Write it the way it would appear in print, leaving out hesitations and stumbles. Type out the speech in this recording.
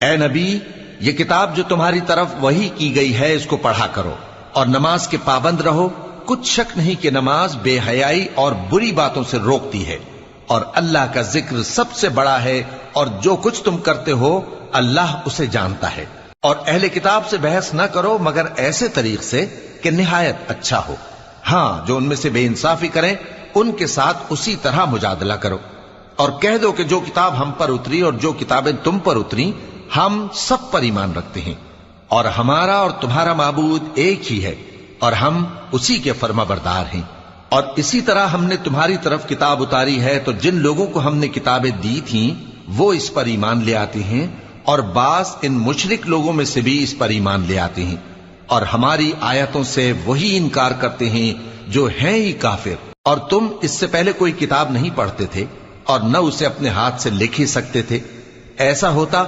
اے نبی، یہ کتاب جو تمہاری طرف وحی کی گئی ہے اس کو پڑھا کرو اور نماز کے پابند رہو۔ کچھ شک نہیں کہ نماز بے حیائی اور بری باتوں سے روکتی ہے، اور اللہ کا ذکر سب سے بڑا ہے، اور جو کچھ تم کرتے ہو اللہ اسے جانتا ہے۔ اور اہل کتاب سے بحث نہ کرو مگر ایسے طریق سے کہ نہایت اچھا ہو۔ ہاں، جو ان میں سے بے انصافی کریں ان کے ساتھ اسی طرح مجادلہ کرو، اور کہہ دو کہ جو کتاب ہم پر اتری اور جو کتابیں تم پر اتری ہم سب پر ایمان رکھتے ہیں، اور ہمارا اور تمہارا معبود ایک ہی ہے، اور ہم اسی کے فرما بردار ہیں۔ اور اسی طرح ہم نے تمہاری طرف کتاب اتاری ہے تو جن لوگوں کو ہم نے کتابیں دی تھیں وہ اس پر ایمان لے آتے ہیں، اور بعض ان مشرک لوگوں میں سے بھی اس پر ایمان لے آتے ہیں، اور ہماری آیتوں سے وہی انکار کرتے ہیں جو ہیں ہی کافر۔ اور تم اس سے پہلے کوئی کتاب نہیں پڑھتے تھے اور نہ اسے اپنے ہاتھ سے لکھ ہی سکتے تھے۔ ایسا ہوتا